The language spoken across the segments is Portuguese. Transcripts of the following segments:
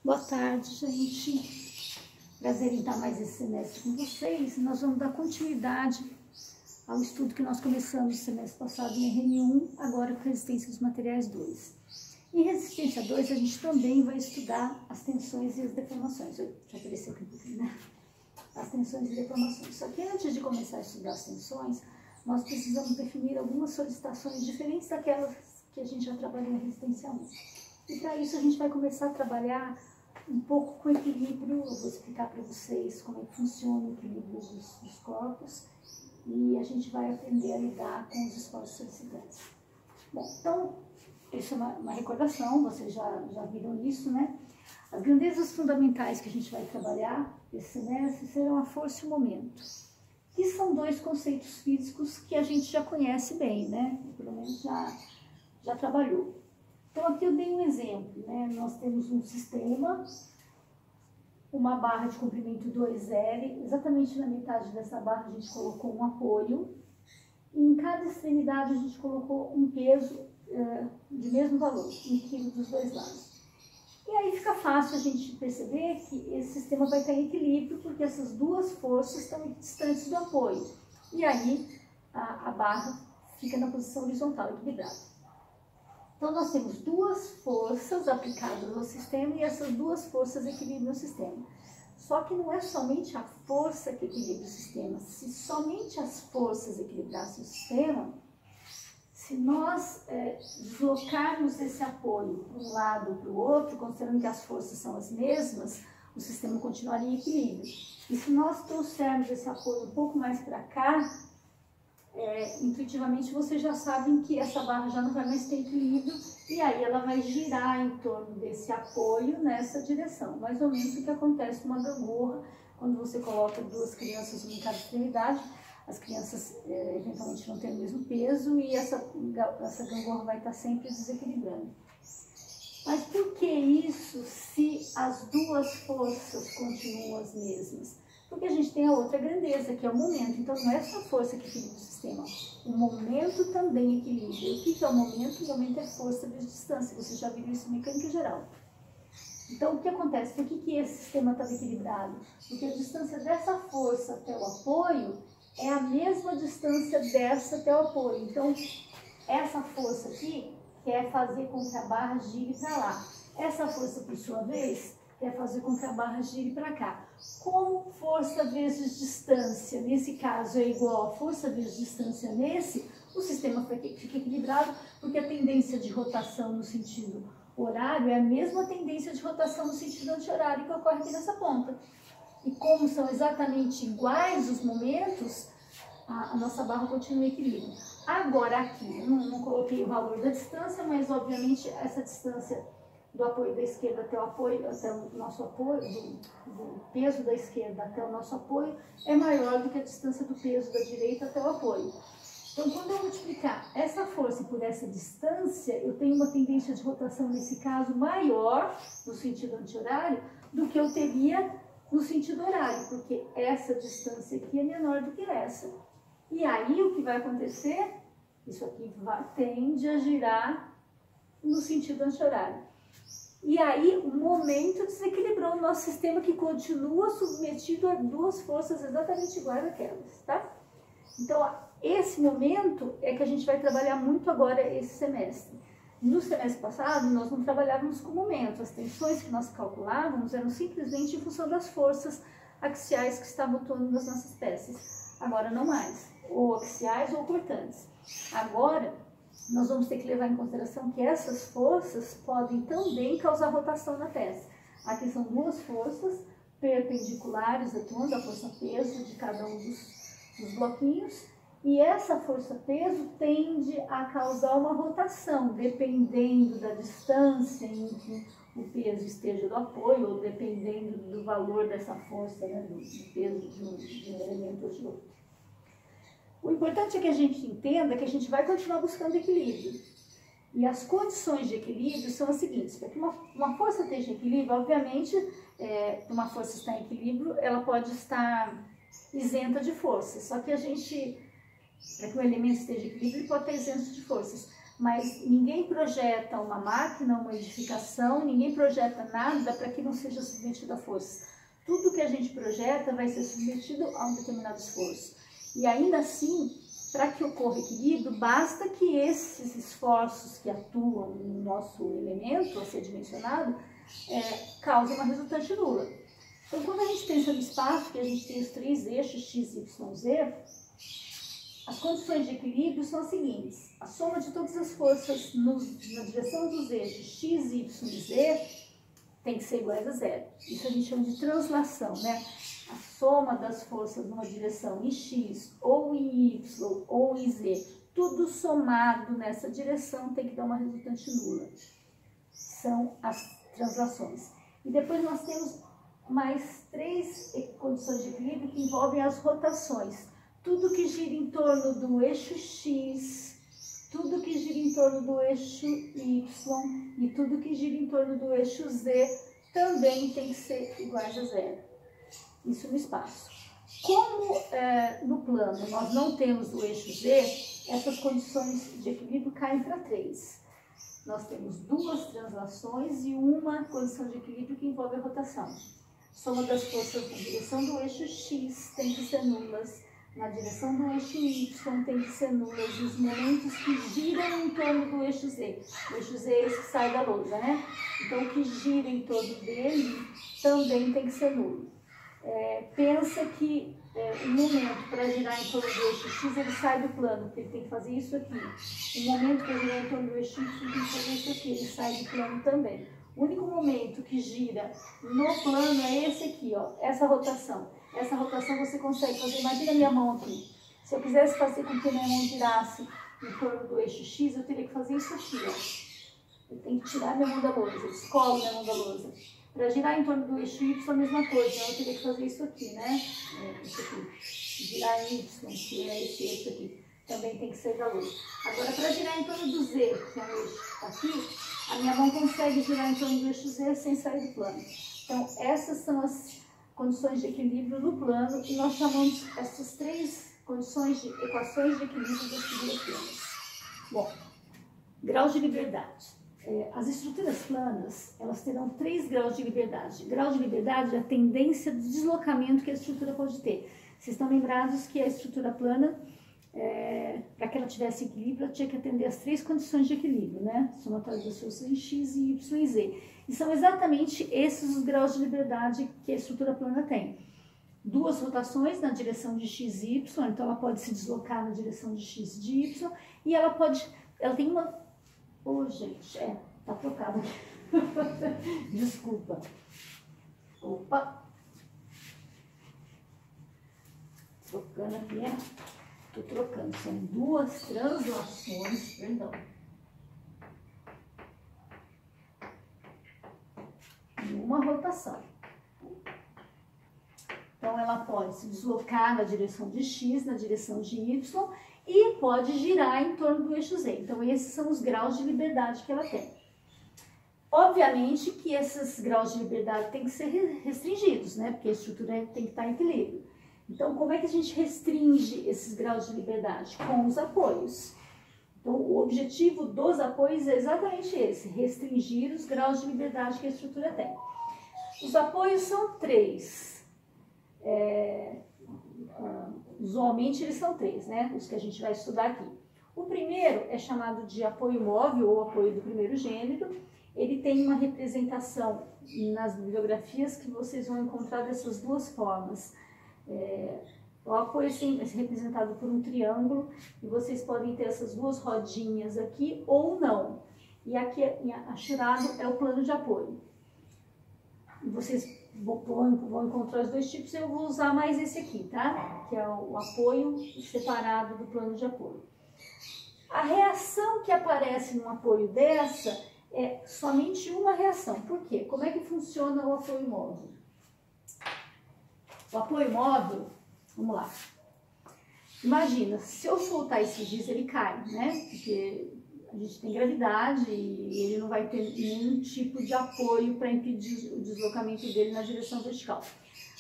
Boa tarde, gente. Prazer em estar mais esse semestre com vocês. Nós vamos dar continuidade ao estudo que nós começamos no semestre passado em RM1, agora com resistência dos materiais 2. Em resistência 2, a gente também vai estudar as tensões e as deformações. Já apareceu aqui um pouquinho, né? As tensões e deformações. Só que antes de começar a estudar as tensões, nós precisamos definir algumas solicitações diferentes daquelas que a gente já trabalhou em resistência 1. E para isso a gente vai começar a trabalhar um pouco com equilíbrio. Eu vou explicar para vocês como é que funciona o equilíbrio dos corpos e a gente vai aprender a lidar com os esforços solicitantes. Bom, então, isso é uma recordação, vocês já viram isso, né? As grandezas fundamentais que a gente vai trabalhar esse semestre serão a força e o momento, que são dois conceitos físicos que a gente já conhece bem, né? Pelo menos já trabalhou. Então, aqui eu dei um exemplo, né? Nós temos um sistema, uma barra de comprimento 2L, exatamente na metade dessa barra a gente colocou um apoio, e em cada extremidade a gente colocou um peso de mesmo valor, 1 kg dos dois lados. E aí fica fácil a gente perceber que esse sistema vai estar em equilíbrio, porque essas duas forças estão distantes do apoio. E aí a barra fica na posição horizontal, equilibrada. Então, nós temos duas forças aplicadas no sistema e essas duas forças equilibram o sistema. Só que não é somente a força que equilibra o sistema. Se somente as forças equilibrassem o sistema, se nós deslocarmos esse apoio para um lado ou para o outro, considerando que as forças são as mesmas, o sistema continuaria em equilíbrio. E se nós trouxermos esse apoio um pouco mais para cá, intuitivamente vocês já sabem que essa barra já não vai mais ter equilíbrio e aí ela vai girar em torno desse apoio nessa direção. Mais ou menos o que acontece numa gangorra, quando você coloca duas crianças em cada extremidade, as crianças eventualmente não têm o mesmo peso e essa gangorra vai estar sempre desequilibrando. Mas por que isso se as duas forças continuam as mesmas? Porque a gente tem a outra grandeza, que é o momento. Então, não é só a força que equilibra o sistema. O momento também equilibra. E o que é o momento? O momento é força vezes distância. Vocês já viram isso em mecânica geral. Então, o que acontece? Por que esse sistema está equilibrado? Porque a distância dessa força até o apoio é a mesma distância dessa até o apoio. Então, essa força aqui quer fazer com que a barra gire para lá. Essa força, por sua vez, quer fazer com que a barra gire para cá. Como força vezes distância, nesse caso, é igual a força vezes distância nesse, o sistema fica equilibrado, porque a tendência de rotação no sentido horário é a mesma tendência de rotação no sentido anti-horário que ocorre aqui nessa ponta. E como são exatamente iguais os momentos, a nossa barra continua em equilíbrio. Agora aqui, eu não coloquei o valor da distância, mas obviamente essa distância do apoio da esquerda até o nosso apoio, do peso da esquerda até o nosso apoio, é maior do que a distância do peso da direita até o apoio. Então, quando eu multiplicar essa força por essa distância, eu tenho uma tendência de rotação, nesse caso, maior, no sentido anti-horário, do que eu teria no sentido horário, porque essa distância aqui é menor do que essa. E aí, o que vai acontecer? Isso aqui tende a girar no sentido anti-horário. E aí, o momento desequilibrou o nosso sistema, que continua submetido a duas forças exatamente iguais àquelas, tá? Então, esse momento é que a gente vai trabalhar muito agora esse semestre. No semestre passado, nós não trabalhávamos com momento. As tensões que nós calculávamos eram simplesmente em função das forças axiais que estavam atuando nas nossas peças. Agora, não mais. Ou axiais ou cortantes. Agora, nós vamos ter que levar em consideração que essas forças podem também causar rotação na peça. Aqui são duas forças perpendiculares atuando, a força-peso de cada um dos bloquinhos, e essa força-peso tende a causar uma rotação, dependendo da distância em que o peso esteja do apoio, ou dependendo do valor dessa força, né, do peso de um elemento ou de outro. O importante é que a gente entenda que a gente vai continuar buscando equilíbrio. E as condições de equilíbrio são as seguintes. Para que uma força esteja em equilíbrio, obviamente, uma força está em equilíbrio, ela pode estar isenta de forças. Só que para que um elemento esteja em equilíbrio, ele pode estar isento de forças. Mas ninguém projeta uma máquina, uma edificação, ninguém projeta nada para que não seja submetido à força. Tudo que a gente projeta vai ser submetido a um determinado esforço. E ainda assim, para que ocorra equilíbrio, basta que esses esforços que atuam no nosso elemento a ser dimensionado causem uma resultante nula. Então, quando a gente pensa no espaço, que a gente tem os três eixos x, y, z, as condições de equilíbrio são as seguintes. A soma de todas as forças na direção dos eixos x, y e z tem que ser iguais a zero. Isso a gente chama de translação, né? A soma das forças numa direção em x, ou em y, ou em z, tudo somado nessa direção tem que dar uma resultante nula. São as translações. E depois nós temos mais três condições de equilíbrio que envolvem as rotações. Tudo que gira em torno do eixo x, tudo que gira em torno do eixo y e tudo que gira em torno do eixo z também tem que ser iguais a zero. Isso no espaço. Como no plano nós não temos o eixo z, essas condições de equilíbrio caem para 3. Nós temos duas translações e uma condição de equilíbrio que envolve a rotação. Soma das forças na direção do eixo x tem que ser nulas, na direção do eixo y tem que ser nulas, e os momentos que giram em torno do eixo z. O eixo z é esse que sai da lousa, né? Então, o que gira em torno dele também tem que ser nulo. Pensa que o momento para girar em torno do eixo x, ele sai do plano, porque ele tem que fazer isso aqui. O momento para girar em torno do eixo y, ele tem que fazer isso aqui, ele sai do plano também. O único momento que gira no plano é esse aqui, ó, essa rotação. Essa rotação você consegue fazer, imagina a minha mão aqui. Se eu quisesse fazer com que a minha mão girasse em torno do eixo x, eu teria que fazer isso aqui, ó. Eu tenho que tirar minha mão da lousa, eu descolo minha mão da lousa. Para girar em torno do eixo y, a mesma coisa, eu teria que fazer isso aqui, né? Isso aqui. Girar em y, que é esse eixo aqui. Também tem que ser da lousa. Agora, para girar em torno do z, que é o eixo que está aqui, a minha mão consegue girar em torno do eixo z sem sair do plano. Então, essas são as condições de equilíbrio no plano e nós chamamos essas três condições de equações de equilíbrio das figuras planas. Bom, graus de liberdade. As estruturas planas, elas terão 3 graus de liberdade. Grau de liberdade é a tendência de deslocamento que a estrutura pode ter. Vocês estão lembrados que a estrutura plana, para que ela tivesse equilíbrio, ela tinha que atender as 3 condições de equilíbrio, né? Somatório das forças em x, y e z. E são exatamente esses os graus de liberdade que a estrutura plana tem. 2 rotações na direção de x e y, então ela pode se deslocar na direção de x e de y, e ela tem uma... Oh, gente, tá trocado aqui. Desculpa. Opa. Trocando aqui, tô trocando. São 2 translações, perdão. E uma rotação. Então, ela pode se deslocar na direção de x, na direção de y, e pode girar em torno do eixo z. Então, esses são os graus de liberdade que ela tem. Obviamente que esses graus de liberdade têm que ser restringidos, né? Porque a estrutura tem que estar em equilíbrio. Então, como é que a gente restringe esses graus de liberdade? Com os apoios. Então, o objetivo dos apoios é exatamente esse, restringir os graus de liberdade que a estrutura tem. Os apoios são 3. Usualmente eles são 3, né? Os que a gente vai estudar aqui. O primeiro é chamado de apoio móvel ou apoio do primeiro gênero. Ele tem uma representação nas bibliografias que vocês vão encontrar dessas 2 formas. O apoio é representado por um triângulo e vocês podem ter essas 2 rodinhas aqui ou não. E aqui achurado é o plano de apoio. E vocês vão encontrar os 2 tipos, eu vou usar mais esse aqui, tá? Que é o apoio separado do plano de apoio. A reação que aparece num apoio dessa é somente uma reação. Por quê? Como é que funciona o apoio móvel? O apoio móvel, vamos lá. Imagina, se eu soltar esse giz, ele cai, né? Porque a gente tem gravidade e ele não vai ter nenhum tipo de apoio para impedir o deslocamento dele na direção vertical.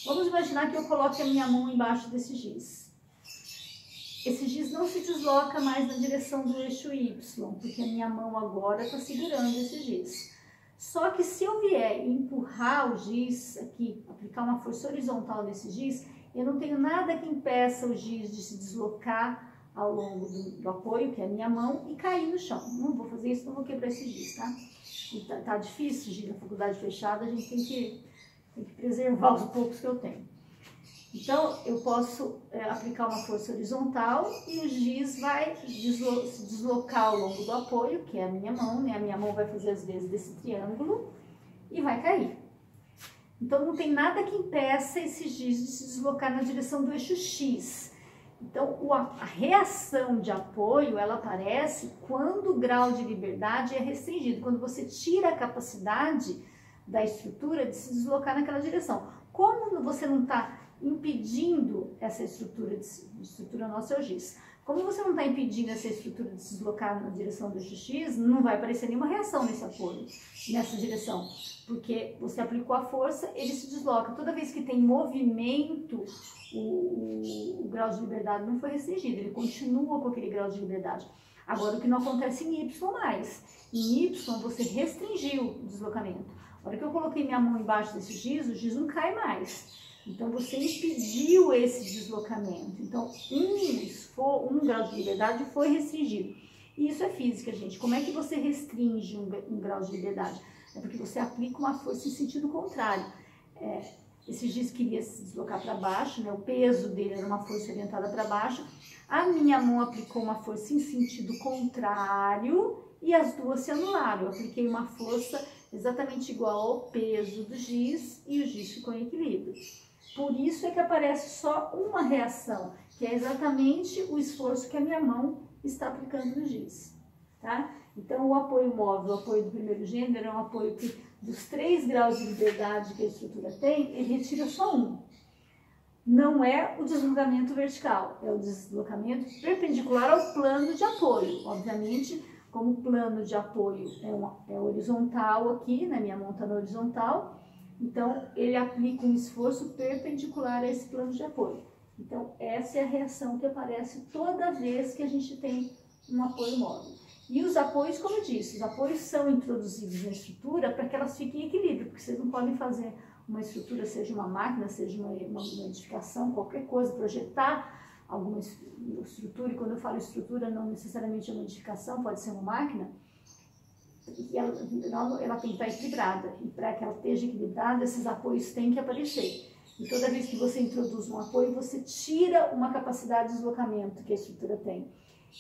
Vamos imaginar que eu coloque a minha mão embaixo desse giz. esse giz não se desloca mais na direção do eixo Y, porque a minha mão agora está segurando esse giz. Só que se eu vier empurrar o giz aqui, aplicar uma força horizontal nesse giz, eu não tenho nada que impeça o giz de se deslocar ao longo do apoio, que é a minha mão, e cair no chão. Não vou fazer isso, não vou quebrar esse giz, tá? E tá difícil, giz na faculdade fechada, a gente tem que preservar os poucos que eu tenho. Então, eu posso aplicar uma força horizontal e o giz vai se deslocar ao longo do apoio, que é a minha mão, né? A minha mão vai fazer as vezes desse triângulo e vai cair. Então, não tem nada que impeça esse giz de se deslocar na direção do eixo X. Então, a reação de apoio, ela aparece quando o grau de liberdade é restringido, quando você tira a capacidade da estrutura de se deslocar naquela direção. Como você não está impedindo essa estrutura nossa é o giz. Como você não está impedindo essa estrutura de se deslocar na direção do eixo X, não vai aparecer nenhuma reação nesse apoio, nessa direção, porque você aplicou a força, ele se desloca. Toda vez que tem movimento, o grau de liberdade não foi restringido, ele continua com aquele grau de liberdade. Agora, o que não acontece em Y mais. Em Y, você restringiu o deslocamento. A hora que eu coloquei minha mão embaixo desse giz, o giz não cai mais. Então, você impediu esse deslocamento. Então, um grau de liberdade foi restringido. E isso é física, gente. Como é que você restringe um grau de liberdade? É porque você aplica uma força em sentido contrário. Esse giz queria se deslocar para baixo, né? O peso dele era uma força orientada para baixo. A minha mão aplicou uma força em sentido contrário e as duas se anularam. Eu apliquei uma força exatamente igual ao peso do giz e o giz ficou em equilíbrio. Por isso é que aparece só uma reação, que é exatamente o esforço que a minha mão está aplicando no giz, tá? Então, o apoio móvel, o apoio do primeiro gênero, é um apoio que, dos 3 graus de liberdade que a estrutura tem, ele retira só um. Não é o deslocamento vertical, é o deslocamento perpendicular ao plano de apoio. Obviamente, como o plano de apoio é horizontal aqui, né? Minha mão está na horizontal, então ele aplica um esforço perpendicular a esse plano de apoio. Então, essa é a reação que aparece toda vez que a gente tem um apoio móvel. E os apoios, como eu disse, os apoios são introduzidos na estrutura para que elas fiquem em equilíbrio, porque vocês não podem fazer uma estrutura, seja uma máquina, seja uma edificação, qualquer coisa, projetar alguma estrutura, e quando eu falo estrutura, não necessariamente é uma edificação, pode ser uma máquina, e ela tem que estar equilibrada, e para que ela esteja equilibrada, esses apoios têm que aparecer. E toda vez que você introduz um apoio, você tira uma capacidade de deslocamento que a estrutura tem.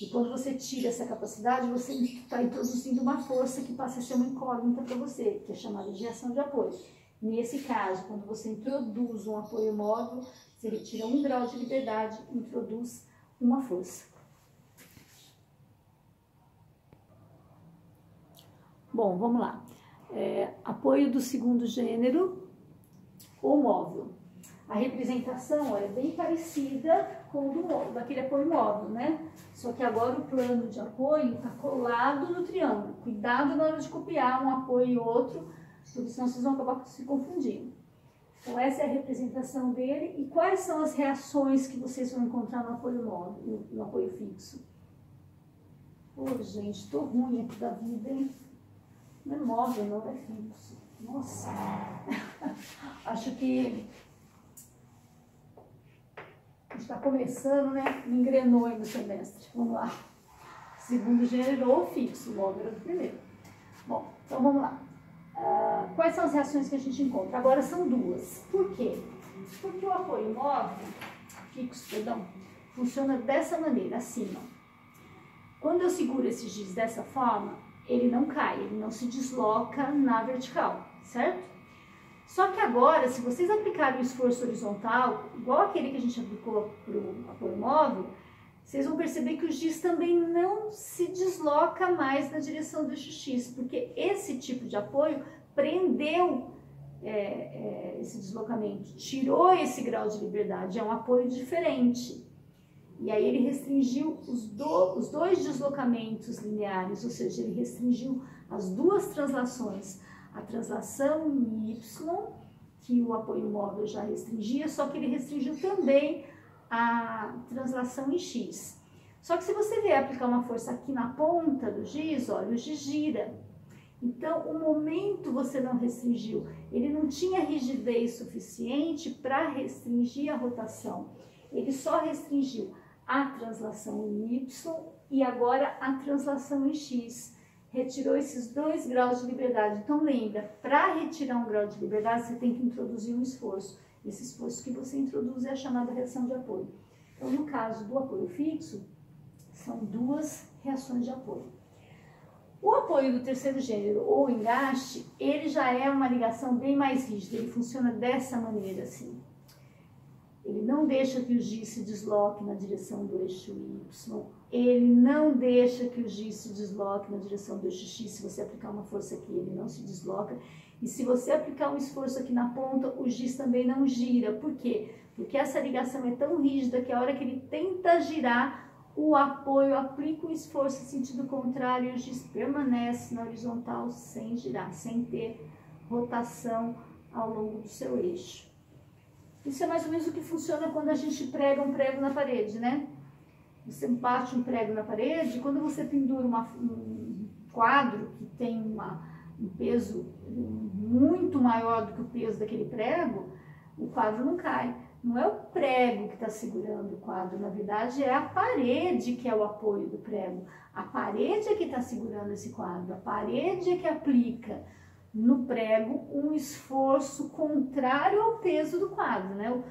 E quando você tira essa capacidade, você está introduzindo uma força que passa a ser uma incógnita para você, que é chamada de reação de apoio. Nesse caso, quando você introduz um apoio móvel, você retira 1 grau de liberdade e introduz uma força. Bom, vamos lá. Apoio do segundo gênero ou móvel. A representação é bem parecida com o daquele apoio móvel, né? Só que agora o plano de apoio está colado no triângulo. Cuidado na hora de copiar um apoio e outro, porque senão vocês vão acabar se confundindo. Então, essa é a representação dele. E quais são as reações que vocês vão encontrar no apoio móvel, no apoio fixo? Pô, gente, tô ruim aqui da vida, hein? Não é móvel, não é fixo. Nossa! Acho que a gente está começando, né? Me engrenou aí no semestre. Vamos lá. Segundo gênero ou fixo, móvel era do primeiro. Bom, então vamos lá. Quais são as reações que a gente encontra? Agora são 2. Por quê? Porque o apoio móvel, fixo, perdão, funciona dessa maneira, assim, ó. Quando eu seguro esse giz dessa forma, ele não cai, ele não se desloca na vertical, certo? Só que agora, se vocês aplicarem o esforço horizontal, igual aquele que a gente aplicou para o apoio móvel, vocês vão perceber que o giz também não se desloca mais na direção do eixo X, porque esse tipo de apoio prendeu esse deslocamento, tirou esse grau de liberdade, é um apoio diferente. E aí ele restringiu os 2 deslocamentos lineares, ou seja, ele restringiu as 2 translações. A translação em Y, que o apoio móvel já restringia, só que ele restringiu também a translação em X. Só que se você vier aplicar uma força aqui na ponta do giz, olha, o giz gira. Então, o momento você não restringiu, ele não tinha rigidez suficiente para restringir a rotação. Ele só restringiu a translação em Y e agora a translação em X. Retirou esses 2 graus de liberdade. Então, lembra, para retirar um grau de liberdade, você tem que introduzir um esforço. Esse esforço que você introduz é a chamada reação de apoio. Então, no caso do apoio fixo, são 2 reações de apoio. O apoio do terceiro gênero ou engaste, ele já é uma ligação bem mais rígida, ele funciona dessa maneira assim. Ele não deixa que o giz se desloque na direção do eixo Y, ele não deixa que o giz se desloque na direção do eixo X. Se você aplicar uma força aqui, ele não se desloca. E se você aplicar um esforço aqui na ponta, o giz também não gira. Por quê? Porque essa ligação é tão rígida que a hora que ele tenta girar, o apoio aplica um esforço em sentido contrário e o giz permanece na horizontal sem girar, sem ter rotação ao longo do seu eixo. Isso é mais ou menos o que funciona quando a gente prega um prego na parede, né? Você bate um prego na parede, quando você pendura um quadro que tem um peso muito maior do que o peso daquele prego, o quadro não cai. Não é o prego que está segurando o quadro, na verdade é a parede que é o apoio do prego. A parede é que está segurando esse quadro, a parede é que aplica no prego um esforço contrário ao peso do quadro, né?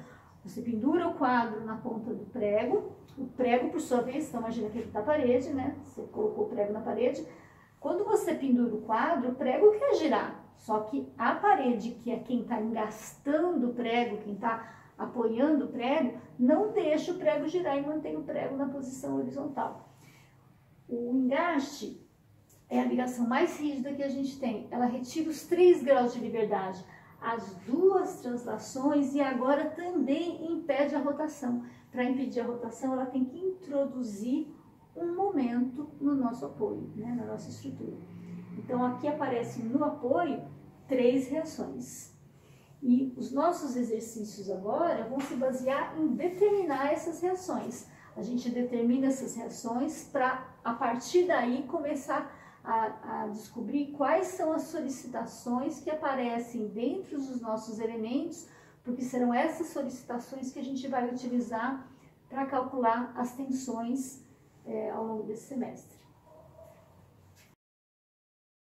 Você pendura o quadro na ponta do prego, o prego por sua vez, então imagina que ele está na parede, né? Você colocou o prego na parede. Quando você pendura o quadro, o prego quer girar, só que a parede, que é quem está engastando o prego, quem está apoiando o prego, não deixa o prego girar e mantém o prego na posição horizontal. O engaste é a ligação mais rígida que a gente tem. Ela retira os 3 graus de liberdade, as 2 translações e agora também impede a rotação. Para impedir a rotação, ela tem que introduzir um momento no nosso apoio, né, na nossa estrutura. Então, aqui aparecem no apoio 3 reações. E os nossos exercícios agora vão se basear em determinar essas reações. A gente determina essas reações para, a partir daí, começar a descobrir quais são as solicitações que aparecem dentro dos nossos elementos, porque serão essas solicitações que a gente vai utilizar para calcular as tensões ao longo desse semestre.